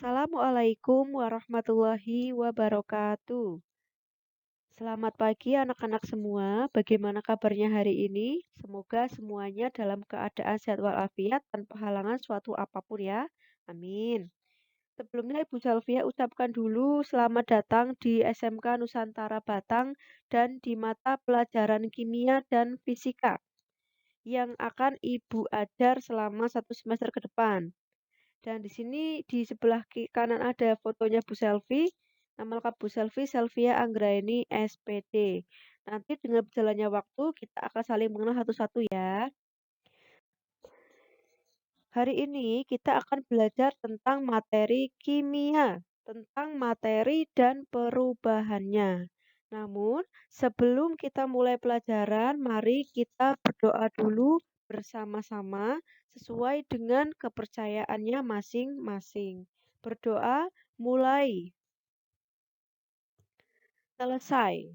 Assalamualaikum warahmatullahi wabarakatuh. Selamat pagi anak-anak semua. Bagaimana kabarnya hari ini? Semoga semuanya dalam keadaan sehat walafiat tanpa halangan suatu apapun ya. Amin. Sebelumnya Ibu Salvia ucapkan dulu selamat datang di SMK Nusantara Batang dan di mata pelajaran kimia dan fisika yang akan Ibu ajar selama 1 semester ke depan. Dan di sini di sebelah kanan ada fotonya Bu Selvi. Nama lengkap Bu Selvi, Selvia Anggraini SPD. Nanti dengan berjalannya waktu kita akan saling mengenal satu-satu ya. Hari ini kita akan belajar tentang materi kimia, tentang materi dan perubahannya. Namun, sebelum kita mulai pelajaran, mari kita berdoa dulu bersama-sama sesuai dengan kepercayaannya masing-masing. Berdoa mulai. Selesai.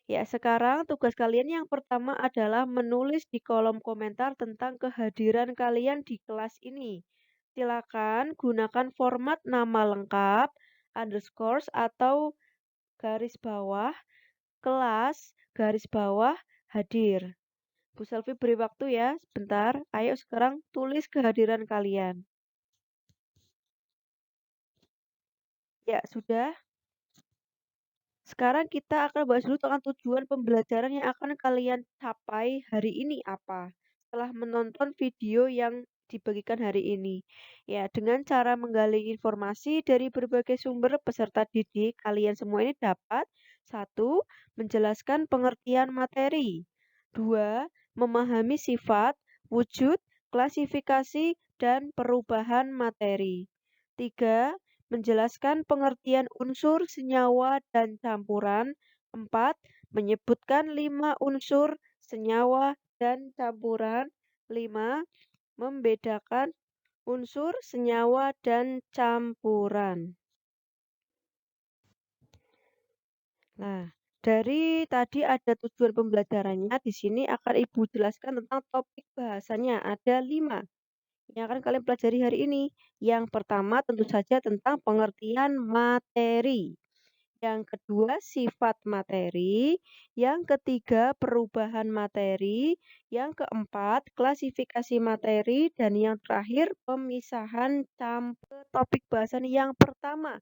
Ya, sekarang tugas kalian yang pertama adalah menulis di kolom komentar tentang kehadiran kalian di kelas ini. Silakan gunakan format nama lengkap, underscore atau garis bawah, kelas, garis bawah, hadir. Bu Selvi beri waktu ya, sebentar. Ayo sekarang tulis kehadiran kalian. Ya, sudah. Sekarang kita akan bahas dulu tentang tujuan pembelajaran yang akan kalian capai hari ini apa. Setelah menonton video yang dibagikan hari ini. Ya, dengan cara menggali informasi dari berbagai sumber peserta didik, kalian semua ini dapat satu, menjelaskan pengertian materi. Dua, memahami sifat, wujud, klasifikasi, dan perubahan materi. Tiga, menjelaskan pengertian unsur, senyawa, dan campuran. 4. Menyebutkan 5 unsur, senyawa, dan campuran. 5. Membedakan unsur, senyawa, dan campuran. Nah, dari tadi ada tujuan pembelajarannya, di sini akan Ibu jelaskan tentang topik bahasanya. Ada 5 yang akan kalian pelajari hari ini. Yang pertama tentu saja tentang pengertian materi. Yang kedua, sifat materi. Yang ketiga, perubahan materi. Yang keempat, klasifikasi materi. Dan yang terakhir, pemisahan campur. Topik bahasan yang pertama,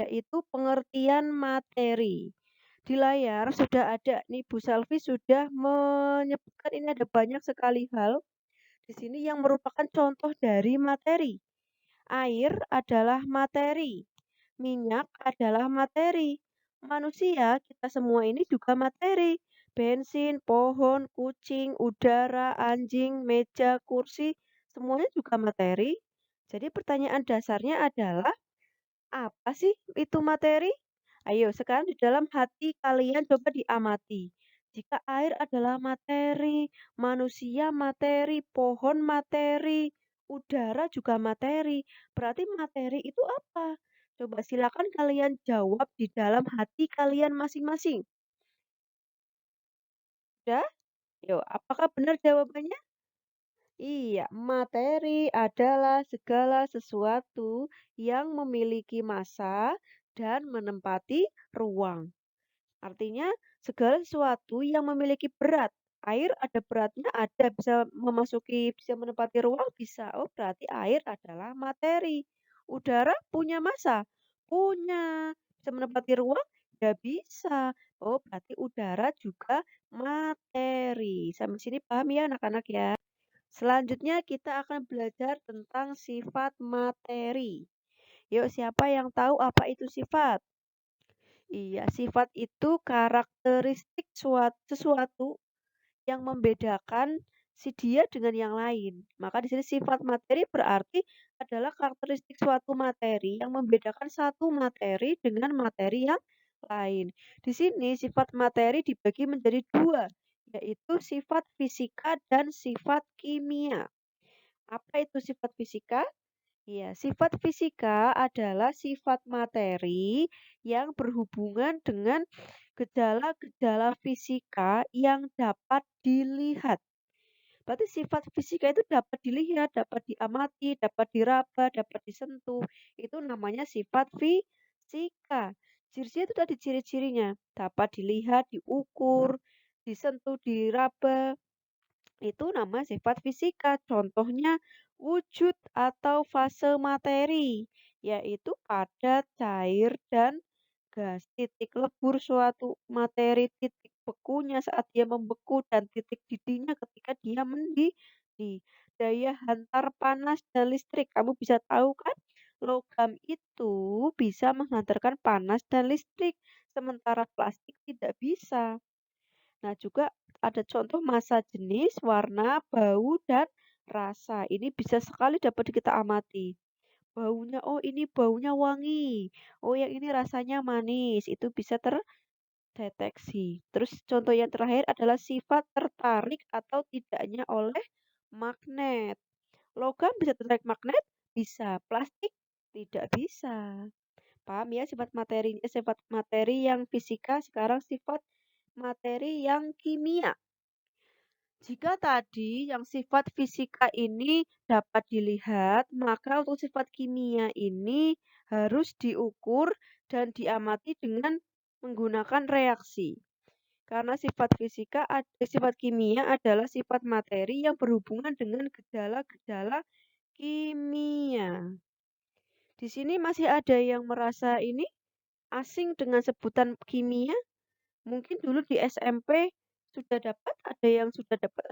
yaitu pengertian materi. Di layar sudah ada nih, Bu Selvi sudah menyebutkan ini ada banyak sekali hal di sini yang merupakan contoh dari materi. Air adalah materi. Minyak adalah materi. Manusia, kita semua ini juga materi. Bensin, pohon, kucing, udara, anjing, meja, kursi, semuanya juga materi. Jadi pertanyaan dasarnya adalah, apa sih itu materi? Ayo, sekarang di dalam hati kalian coba diamati. Jika air adalah materi, manusia materi, pohon materi, udara juga materi, berarti materi itu apa? Coba silakan kalian jawab di dalam hati kalian masing-masing. Sudah? Yuk, apakah benar jawabannya? Iya, materi adalah segala sesuatu yang memiliki massa dan menempati ruang. Artinya, segala sesuatu yang memiliki berat. Air ada beratnya, ada bisa memasuki, bisa menempati ruang, bisa. Oh, berarti air adalah materi. Udara punya massa? Punya. Bisa menempati ruang? Ya bisa. Oh, berarti udara juga materi. Sampai sini paham ya anak-anak ya? Selanjutnya kita akan belajar tentang sifat materi. Yuk, siapa yang tahu apa itu sifat? Iya, sifat itu karakteristik sesuatu yang membedakan si dia dengan yang lain. Maka di sini sifat materi berarti adalah karakteristik suatu materi yang membedakan satu materi dengan materi yang lain. Di sini sifat materi dibagi menjadi dua, yaitu sifat fisika dan sifat kimia. Apa itu sifat fisika? Ya, sifat fisika adalah sifat materi yang berhubungan dengan gejala-gejala fisika yang dapat dilihat. Berarti sifat fisika itu dapat dilihat, dapat diamati, dapat diraba, dapat disentuh. Itu namanya sifat fisika. Ciri-ciri itu tadi ciri-cirinya. Dapat dilihat, diukur, disentuh, diraba. Itu nama sifat fisika. Contohnya wujud atau fase materi, yaitu padat, cair, dan gas. Titik lebur suatu materi, titik bekunya saat dia membeku, dan titik didihnya ketika dia mendidih. Daya hantar panas dan listrik. Kamu bisa tahu kan? Logam itu bisa menghantarkan panas dan listrik, sementara plastik tidak bisa. Nah, juga ada contoh massa jenis, warna, bau, dan rasa. Ini bisa sekali dapat kita amati. Baunya, oh ini baunya wangi. Oh yang ini rasanya manis. Itu bisa terdeteksi. Terus contoh yang terakhir adalah sifat tertarik atau tidaknya oleh magnet. Logam bisa tertarik magnet? Bisa. Plastik? Tidak bisa. Paham ya sifat materi yang fisika, sekarang sifat materi yang kimia. Jika tadi yang sifat fisika ini dapat dilihat, maka untuk sifat kimia ini harus diukur dan diamati dengan menggunakan reaksi. Karena sifat kimia adalah sifat materi yang berhubungan dengan gejala-gejala kimia. Di sini masih ada yang merasa ini asing dengan sebutan kimia? Mungkin dulu di SMP sudah dapat, ada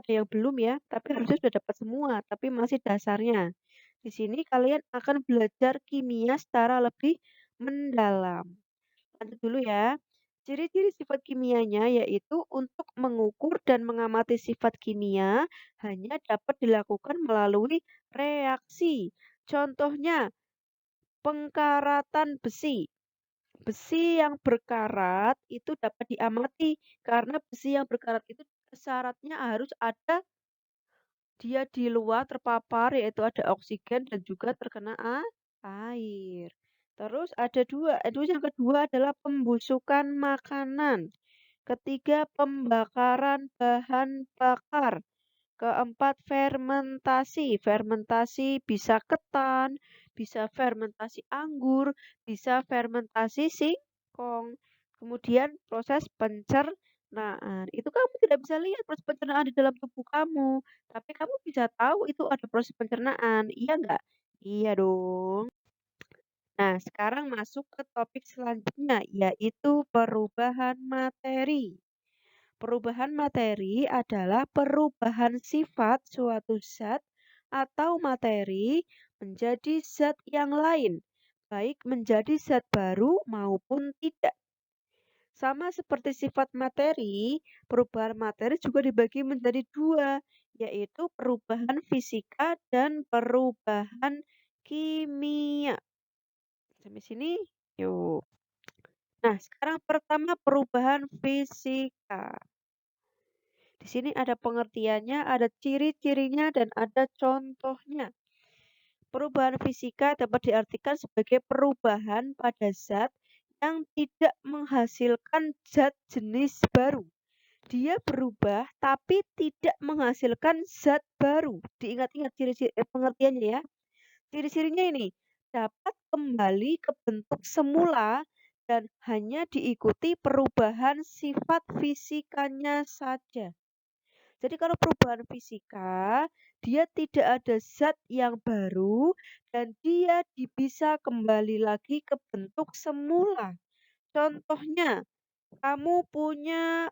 yang belum ya, tapi harusnya sudah dapat semua, tapi masih dasarnya. Di sini kalian akan belajar kimia secara lebih mendalam. Lanjut dulu ya. Ciri-ciri sifat kimianya yaitu untuk mengukur dan mengamati sifat kimia hanya dapat dilakukan melalui reaksi. Contohnya, pengkaratan besi. Besi yang berkarat itu dapat diamati karena besi yang berkarat itu syaratnya harus ada dia di luar terpapar yaitu ada oksigen dan juga terkena air. Terus ada yang kedua adalah pembusukan makanan. Ketiga, pembakaran bahan bakar. Keempat, fermentasi. Fermentasi bisa ketan, bisa fermentasi anggur, bisa fermentasi singkong. Kemudian proses pencernaan. Itu kamu tidak bisa lihat proses pencernaan di dalam tubuh kamu, tapi kamu bisa tahu itu ada proses pencernaan. Iya nggak? Iya dong. Nah, sekarang masuk ke topik selanjutnya, yaitu perubahan materi. Perubahan materi adalah perubahan sifat suatu zat atau materi menjadi zat yang lain, baik menjadi zat baru maupun tidak. Sama seperti sifat materi, perubahan materi juga dibagi menjadi dua, yaitu perubahan fisika dan perubahan kimia. Sampai sini, yuk. Nah, sekarang pertama perubahan fisika. Di sini ada pengertiannya, ada ciri-cirinya, dan ada contohnya. Perubahan fisika dapat diartikan sebagai perubahan pada zat yang tidak menghasilkan zat jenis baru. Dia berubah tapi tidak menghasilkan zat baru. Diingat-ingat ciri-ciri pengertiannya ya. Ciri-cirinya ini dapat kembali ke bentuk semula dan hanya diikuti perubahan sifat fisikanya saja. Jadi kalau perubahan fisika, dia tidak ada zat yang baru dan dia bisa kembali lagi ke bentuk semula. Contohnya, kamu punya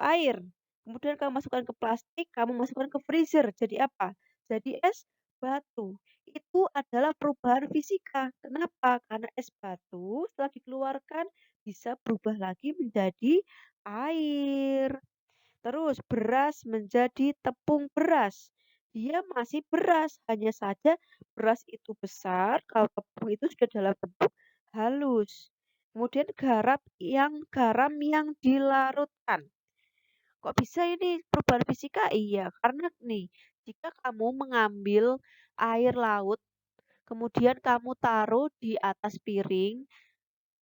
air, kemudian kamu masukkan ke plastik, kamu masukkan ke freezer, jadi apa? Jadi es batu. Itu adalah perubahan fisika. Kenapa? Karena es batu setelah dikeluarkan bisa berubah lagi menjadi air. Terus beras menjadi tepung beras. Dia masih beras, hanya saja beras itu besar, kalau tepung itu sudah dalam bentuk halus. Kemudian garam yang dilarutkan. Kok bisa ini perubahan fisika? Iya, karena nih, jika kamu mengambil air laut, kemudian kamu taruh di atas piring,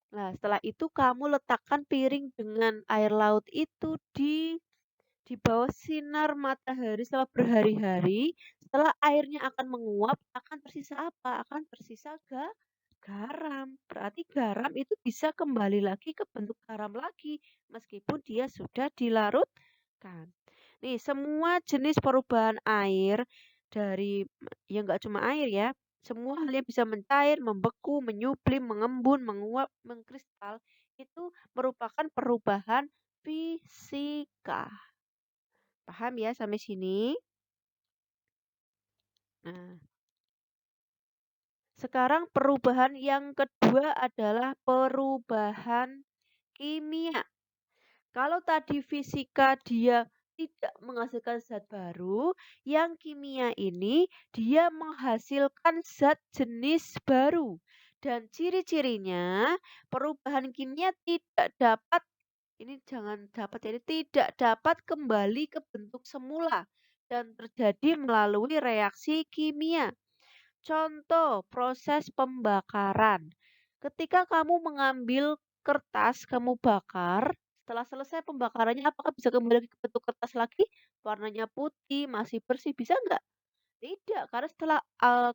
nah setelah itu kamu letakkan piring dengan air laut itu di Di bawah sinar matahari selama berhari-hari, setelah airnya akan menguap, akan tersisa apa? Akan tersisa garam. Berarti garam itu bisa kembali lagi ke bentuk garam lagi, meskipun dia sudah dilarutkan. Nih, semua jenis perubahan air dari ya nggak cuma air ya, semua hal yang bisa mencair, membeku, menyublim, mengembun, menguap, mengkristal itu merupakan perubahan fisika. Paham ya sampai sini? Nah, sekarang perubahan yang kedua adalah perubahan kimia. Kalau tadi fisika dia tidak menghasilkan zat baru, yang kimia ini dia menghasilkan zat jenis baru. Dan ciri-cirinya perubahan kimia tidak dapat ini jangan dapat jadi tidak dapat kembali ke bentuk semula dan terjadi melalui reaksi kimia. Contoh proses pembakaran. Ketika kamu mengambil kertas, kamu bakar, setelah selesai pembakarannya apakah bisa kembali lagi ke bentuk kertas lagi? Warnanya putih, masih bersih, bisa nggak? Tidak, karena setelah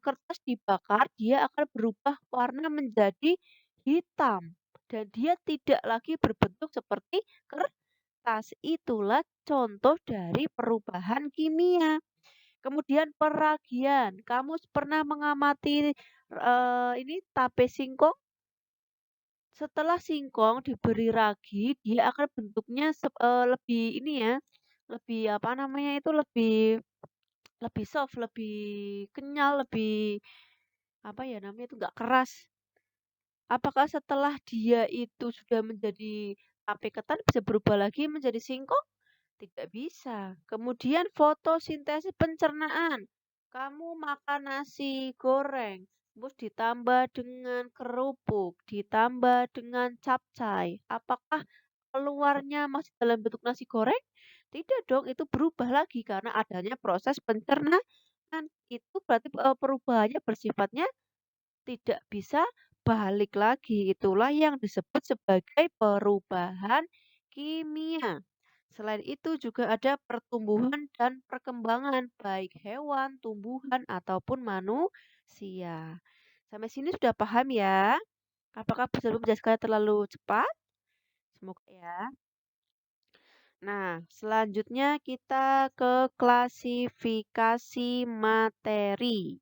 kertas dibakar, dia akan berubah warna menjadi hitam. Dan dia tidak lagi berbentuk seperti kertas. Itulah contoh dari perubahan kimia. Kemudian peragian, kamu pernah mengamati, ini tape singkong? Setelah singkong diberi ragi, dia akan bentuknya lebih ini ya, lebih apa namanya itu, lebih lebih soft, lebih kenyal, lebih apa ya namanya itu, nggak keras. Apakah setelah dia itu sudah menjadi tape ketan bisa berubah lagi menjadi singkong? Tidak bisa. Kemudian fotosintesis pencernaan. Kamu makan nasi goreng, terus ditambah dengan kerupuk, ditambah dengan capcay. Apakah keluarnya masih dalam bentuk nasi goreng? Tidak dong, itu berubah lagi karena adanya proses pencernaan. Itu berarti perubahannya bersifatnya tidak bisa balik lagi. Itulah yang disebut sebagai perubahan kimia. Selain itu juga ada pertumbuhan dan perkembangan baik hewan, tumbuhan ataupun manusia. Sampai sini sudah paham ya? Apakah bisa menjelaskan terlalu cepat? Semoga ya. Nah, selanjutnya kita ke klasifikasi materi.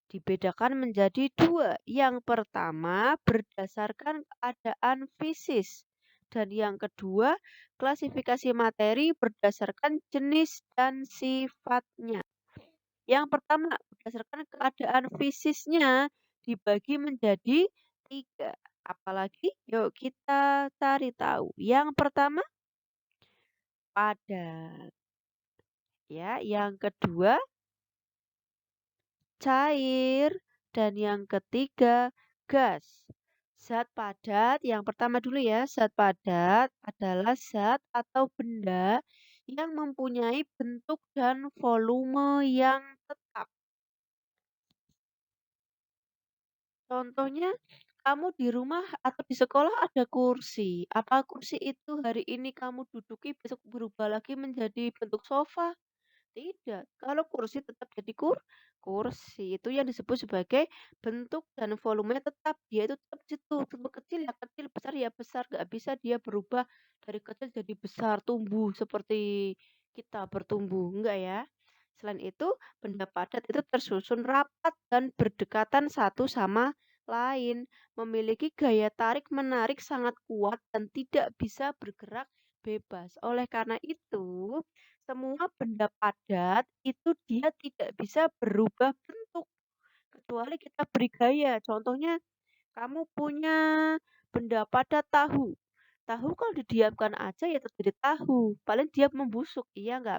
Dibedakan menjadi dua. Yang pertama berdasarkan keadaan fisis. Dan yang kedua, klasifikasi materi berdasarkan jenis dan sifatnya. Yang pertama, berdasarkan keadaan fisisnya dibagi menjadi tiga. Apalagi? Yuk kita cari tahu. Yang pertama, padat. Ya, yang kedua, cair, dan yang ketiga gas. Zat padat, yang pertama dulu ya, zat padat adalah zat atau benda yang mempunyai bentuk dan volume yang tetap. Contohnya, kamu di rumah atau di sekolah ada kursi. Apa kursi itu hari ini kamu duduki besok berubah lagi menjadi bentuk sofa? Tidak, kalau kursi tetap jadi kursi, itu yang disebut sebagai bentuk dan volumenya tetap, dia itu tetap di situ, bentuk kecil ya kecil, besar ya besar, nggak bisa dia berubah dari kecil jadi besar, tumbuh seperti kita bertumbuh, enggak ya. Selain itu, benda padat itu tersusun rapat dan berdekatan satu sama lain, memiliki gaya tarik-menarik sangat kuat dan tidak bisa bergerak bebas. Oleh karena itu, semua benda padat itu dia tidak bisa berubah bentuk kecuali kita beri gaya. Contohnya, kamu punya benda padat tahu. Tahu kalau didiamkan aja ya tetap jadi tahu. Paling dia membusuk, iya nggak?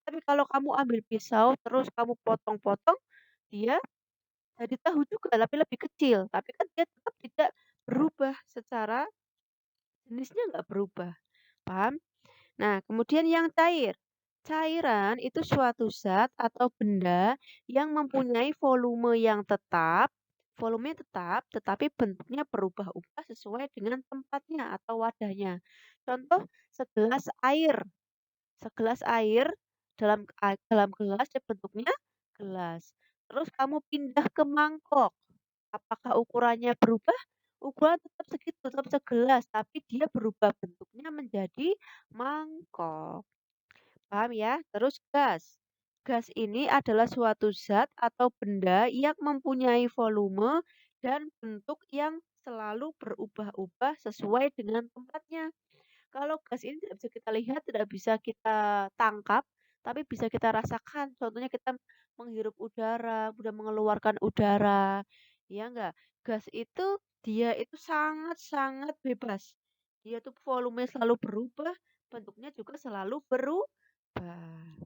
Tapi kalau kamu ambil pisau terus kamu potong-potong, dia jadi tahu juga, tapi lebih kecil. Tapi kan dia tetap tidak berubah secara jenisnya nggak berubah. Paham? Nah, kemudian yang cair. Cairan itu suatu zat atau benda yang mempunyai volume yang tetap, volumenya tetap, tetapi bentuknya berubah-ubah sesuai dengan tempatnya atau wadahnya. Contoh, segelas air. Segelas air dalam gelas dan bentuknya gelas. Terus kamu pindah ke mangkok. Apakah ukurannya berubah? Ukuran tetap segitu, tetap segelas, tapi dia berubah bentuknya menjadi mangkok. Paham ya? Terus gas. Gas ini adalah suatu zat atau benda yang mempunyai volume dan bentuk yang selalu berubah-ubah sesuai dengan tempatnya. Kalau gas ini tidak bisa kita lihat, tidak bisa kita tangkap, tapi bisa kita rasakan. Contohnya kita menghirup udara, kemudian mengeluarkan udara. Ya enggak? Gas itu dia itu sangat-sangat bebas. Dia tuh volume selalu berubah, bentuknya juga selalu berubah.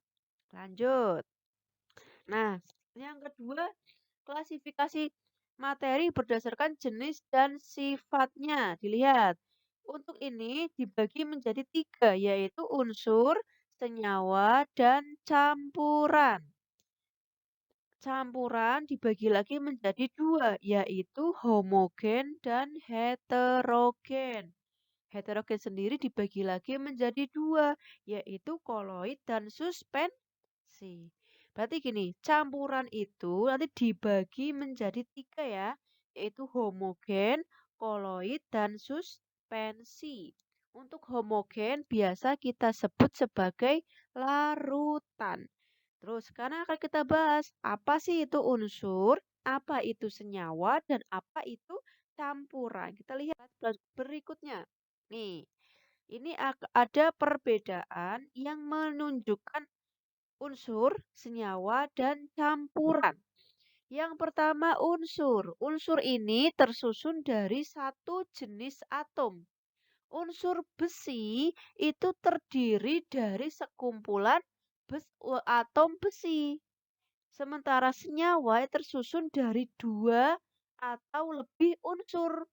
Lanjut. Nah, yang kedua, klasifikasi materi berdasarkan jenis dan sifatnya. Dilihat. Untuk ini dibagi menjadi tiga, yaitu unsur, senyawa, dan campuran. Campuran dibagi lagi menjadi dua, yaitu homogen dan heterogen. Heterogen sendiri dibagi lagi menjadi dua, yaitu koloid dan suspensi. Berarti gini, campuran itu nanti dibagi menjadi tiga ya, yaitu homogen, koloid, dan suspensi. Untuk homogen biasa kita sebut sebagai larutan. Terus sekarang akan kita bahas apa sih itu unsur, apa itu senyawa, dan apa itu campuran. Kita lihat berikutnya. Nih, ini ada perbedaan yang menunjukkan unsur, senyawa, dan campuran. Yang pertama unsur. Unsur ini tersusun dari satu jenis atom. Unsur besi itu terdiri dari sekumpulan atom besi. Sementara senyawa tersusun dari dua atau lebih unsur.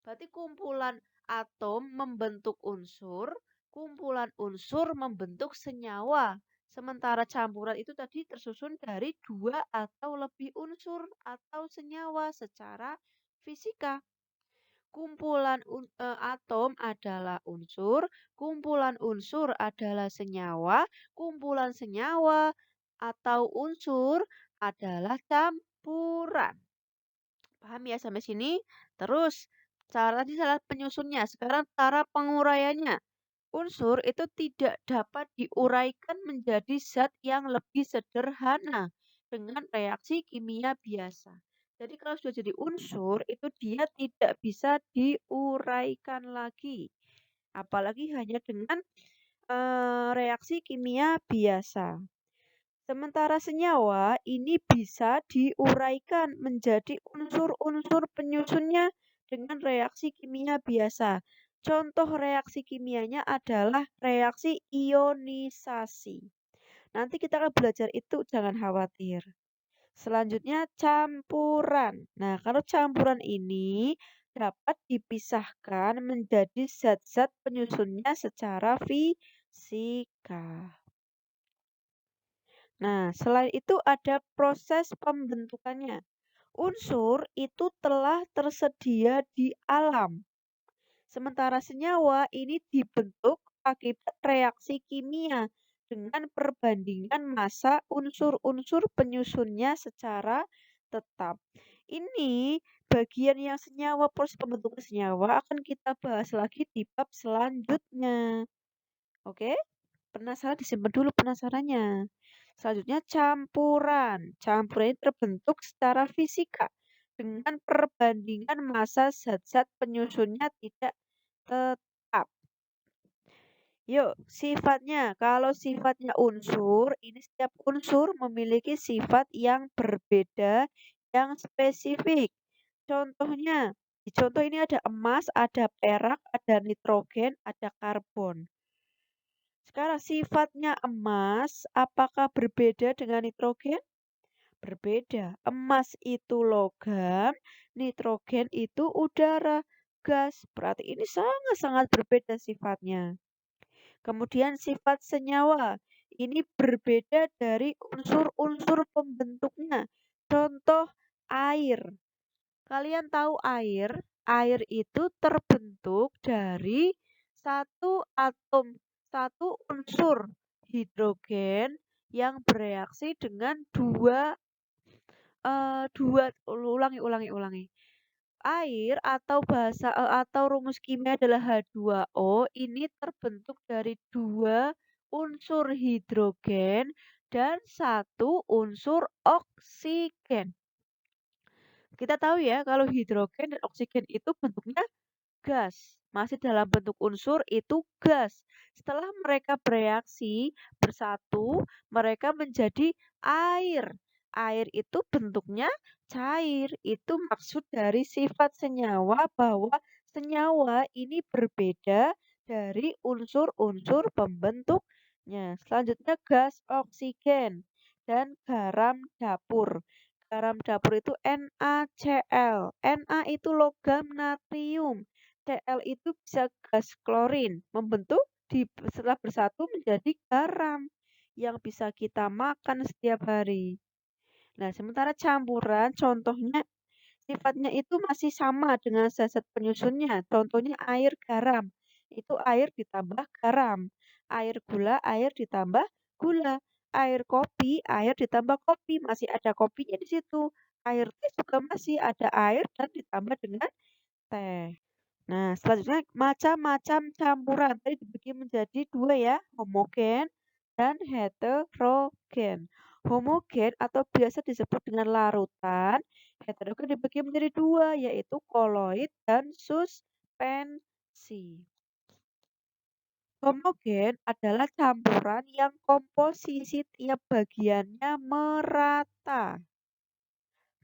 Berarti kumpulan atom membentuk unsur, kumpulan unsur membentuk senyawa. Sementara campuran itu tadi tersusun dari dua atau lebih unsur atau senyawa secara fisika. Kumpulan atom adalah unsur, kumpulan unsur adalah senyawa, kumpulan senyawa atau unsur adalah campuran. Paham ya sampai sini? Terus, cara tadi salah penyusunnya, sekarang cara penguraiannya. Unsur itu tidak dapat diuraikan menjadi zat yang lebih sederhana dengan reaksi kimia biasa. Jadi kalau sudah jadi unsur, itu dia tidak bisa diuraikan lagi. Apalagi hanya dengan reaksi kimia biasa. Sementara senyawa ini bisa diuraikan menjadi unsur-unsur penyusunnya dengan reaksi kimia biasa. Contoh reaksi kimianya adalah reaksi ionisasi. Nanti kita akan belajar itu, jangan khawatir. Selanjutnya campuran. Nah, kalau campuran ini dapat dipisahkan menjadi zat-zat penyusunnya secara fisika. Nah, selain itu ada proses pembentukannya. Unsur itu telah tersedia di alam. Sementara senyawa ini dibentuk akibat reaksi kimia dengan perbandingan massa unsur-unsur penyusunnya secara tetap. Ini bagian yang senyawa, proses pembentukan senyawa akan kita bahas lagi di bab selanjutnya. Oke? Penasaran disimpan dulu penasarannya. Selanjutnya campuran. Campuran ini terbentuk secara fisika dengan perbandingan massa zat-zat penyusunnya tidak tetap. Yuk, sifatnya. Kalau sifatnya unsur, ini setiap unsur memiliki sifat yang berbeda, yang spesifik. Contohnya, di contoh ini ada emas, ada perak, ada nitrogen, ada karbon. Sekarang sifatnya emas, apakah berbeda dengan nitrogen? Berbeda. Emas itu logam, nitrogen itu udara, gas. Berarti ini sangat-sangat berbeda sifatnya. Kemudian sifat senyawa. Ini berbeda dari unsur-unsur pembentuknya. Contoh air. Kalian tahu air? Air itu terbentuk dari satu atom, satu unsur. hidrogen yang bereaksi dengan ulangi. Air atau atau rumus kimia adalah H2O ini terbentuk dari 2 unsur hidrogen dan 1 unsur oksigen. Kita tahu ya kalau hidrogen dan oksigen itu bentuknya gas, masih dalam bentuk unsur itu gas. Setelah mereka bereaksi bersatu, mereka menjadi air. Air itu bentuknya cair. Itu maksud dari sifat senyawa bahwa senyawa ini berbeda dari unsur-unsur pembentuknya. Selanjutnya gas oksigen dan garam dapur. Garam dapur itu NaCl. Na itu logam natrium. Cl itu bisa gas klorin, setelah bersatu menjadi garam yang bisa kita makan setiap hari. Nah, sementara campuran contohnya sifatnya itu masih sama dengan zat penyusunnya. Contohnya air garam. Itu air ditambah garam. Air gula, air ditambah gula. Air kopi, air ditambah kopi. Masih ada kopinya di situ. Air teh juga masih ada air dan ditambah dengan teh. Nah, selanjutnya macam-macam campuran. Tadi dibagi menjadi 2 ya, homogen dan heterogen. Homogen atau biasa disebut dengan larutan, heterogen dibagi menjadi 2 yaitu koloid dan suspensi. Homogen adalah campuran yang komposisi tiap bagiannya merata.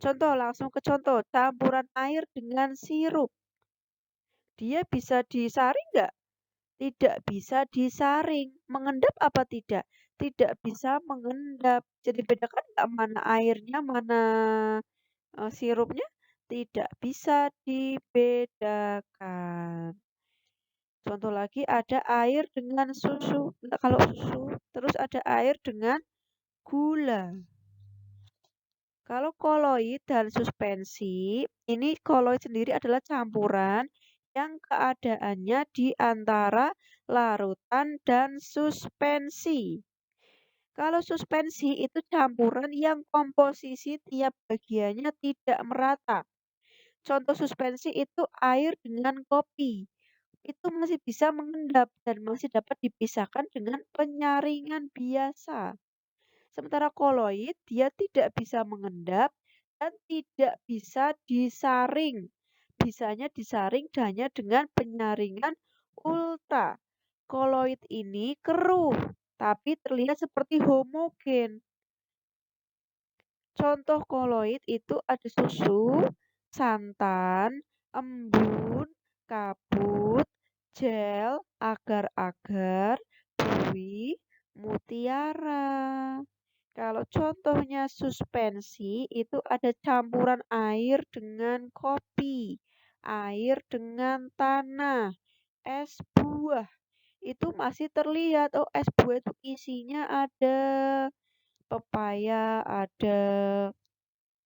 Contoh, langsung ke contoh, campuran air dengan sirup. Dia bisa disaring nggak? Tidak bisa disaring. Mengendap apa tidak? Tidak bisa mengendap. Jadi bedakan nggak mana airnya, mana sirupnya? Tidak bisa dibedakan. Contoh lagi ada air dengan susu. Enggak, kalau susu, terus ada air dengan gula. Kalau koloid dan suspensi, ini koloid sendiri adalah campuran yang keadaannya di antara larutan dan suspensi. Kalau suspensi itu campuran yang komposisi tiap bagiannya tidak merata. Contoh suspensi itu air dengan kopi. Itu masih bisa mengendap dan masih dapat dipisahkan dengan penyaringan biasa. Sementara koloid dia tidak bisa mengendap dan tidak bisa disaring. Bisanya disaring hanya dengan penyaringan ultra. Koloid ini keruh, tapi terlihat seperti homogen. Contoh koloid itu ada susu, santan, embun, kabut, gel, agar-agar, buih, mutiara. Kalau contohnya suspensi itu ada campuran air dengan kopi, air dengan tanah, es buah. Itu masih terlihat, oh es buah itu isinya ada pepaya, ada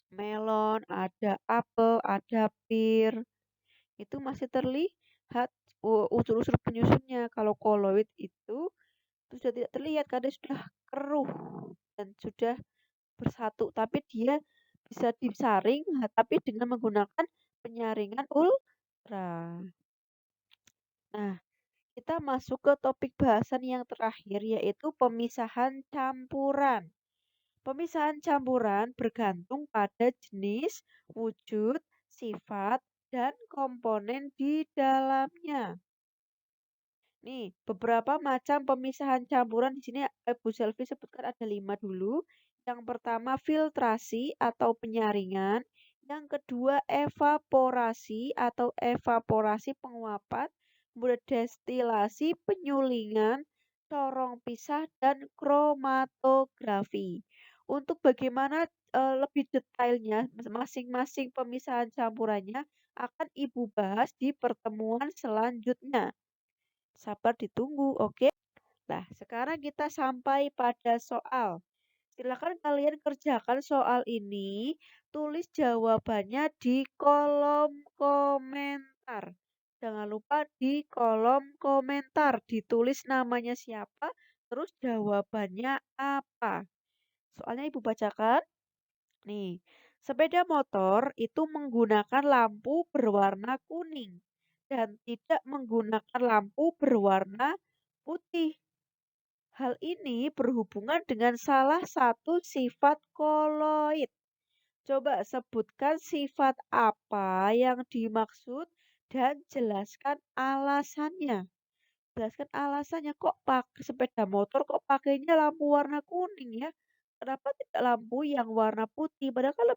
melon, ada apel, ada pir. Itu masih terlihat unsur-unsur penyusunnya. Kalau koloid itu sudah tidak terlihat karena sudah keruh dan sudah bersatu, tapi dia bisa disaring, tapi dengan menggunakan penyaringan ultra. Nah, kita masuk ke topik bahasan yang terakhir yaitu pemisahan campuran. Pemisahan campuran bergantung pada jenis, wujud, sifat, dan komponen di dalamnya. Nih, beberapa macam pemisahan campuran di sini Bu Selvi sebutkan ada 5 dulu. Yang pertama filtrasi atau penyaringan, yang kedua evaporasi atau evaporasi penguapan, kemudian destilasi penyulingan, corong pisah dan kromatografi. Untuk bagaimana lebih detailnya masing-masing pemisahan campurannya akan Ibu bahas di pertemuan selanjutnya. Sabar ditunggu, oke? Nah, sekarang kita sampai pada soal. Silakan kalian kerjakan soal ini, tulis jawabannya di kolom komentar. Jangan lupa di kolom komentar ditulis namanya siapa, Terus jawabannya apa? Soalnya Ibu bacakan. Nih, sepeda motor itu menggunakan lampu berwarna kuning dan tidak menggunakan lampu berwarna putih. Hal ini berhubungan dengan salah satu sifat koloid. Coba sebutkan sifat apa yang dimaksud dan jelaskan alasannya. Jelaskan alasannya kok pakai sepeda motor kok pakainya lampu warna kuning ya? Kenapa tidak lampu yang warna putih? Padahal kan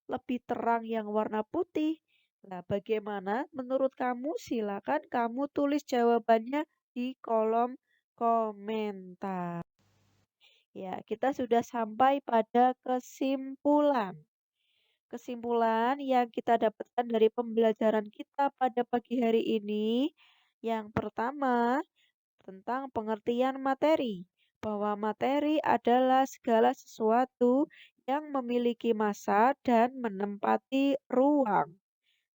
lebih terang yang warna putih. Nah, bagaimana menurut kamu? Silakan kamu tulis jawabannya di kolom komentar. Ya, kita sudah sampai pada kesimpulan. Kesimpulan yang kita dapatkan dari pembelajaran kita pada pagi hari ini, yang pertama tentang pengertian materi, bahwa materi adalah segala sesuatu yang memiliki massa dan menempati ruang.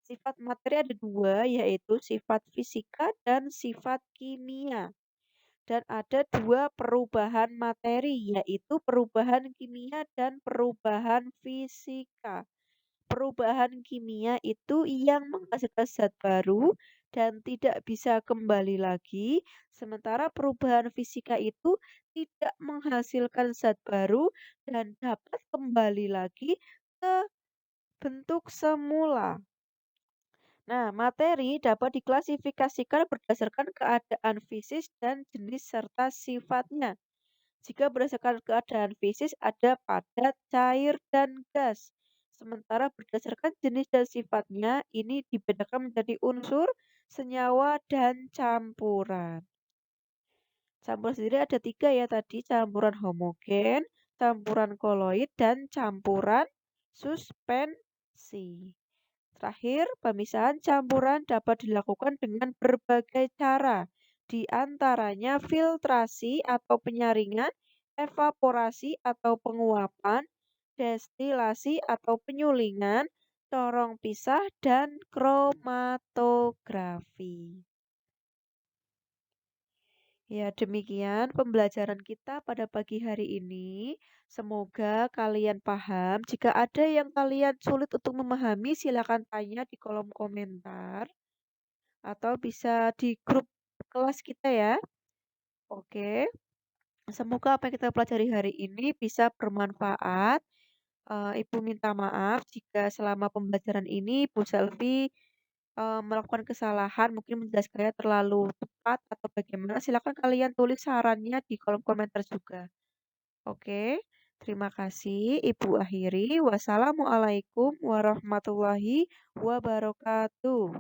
Sifat materi ada dua, yaitu sifat fisika dan sifat kimia. Dan ada dua perubahan materi, yaitu perubahan kimia dan perubahan fisika. Perubahan kimia itu yang menghasilkan zat baru dan tidak bisa kembali lagi, sementara perubahan fisika itu tidak menghasilkan zat baru dan dapat kembali lagi ke bentuk semula. Nah, materi dapat diklasifikasikan berdasarkan keadaan fisis dan jenis serta sifatnya. Jika berdasarkan keadaan fisis ada padat, cair, dan gas. Sementara berdasarkan jenis dan sifatnya ini dibedakan menjadi unsur, senyawa, dan campuran. Campuran sendiri ada tiga ya tadi, campuran homogen, campuran koloid, dan campuran suspensi. Terakhir, pemisahan campuran dapat dilakukan dengan berbagai cara, di antaranya filtrasi atau penyaringan, evaporasi atau penguapan, destilasi atau penyulingan, corong pisah, dan kromatografi. Ya, demikian pembelajaran kita pada pagi hari ini. Semoga kalian paham. Jika ada yang kalian sulit untuk memahami, silakan tanya di kolom komentar atau bisa di grup kelas kita ya. Oke, semoga apa yang kita pelajari hari ini bisa bermanfaat. Ibu minta maaf jika selama pembelajaran ini Ibu Selvi melakukan kesalahan, mungkin menjelaskannya terlalu cepat atau bagaimana, silakan kalian tulis sarannya di kolom komentar juga. Oke, terima kasih. Ibu akhiri. Wassalamualaikum warahmatullahi wabarakatuh.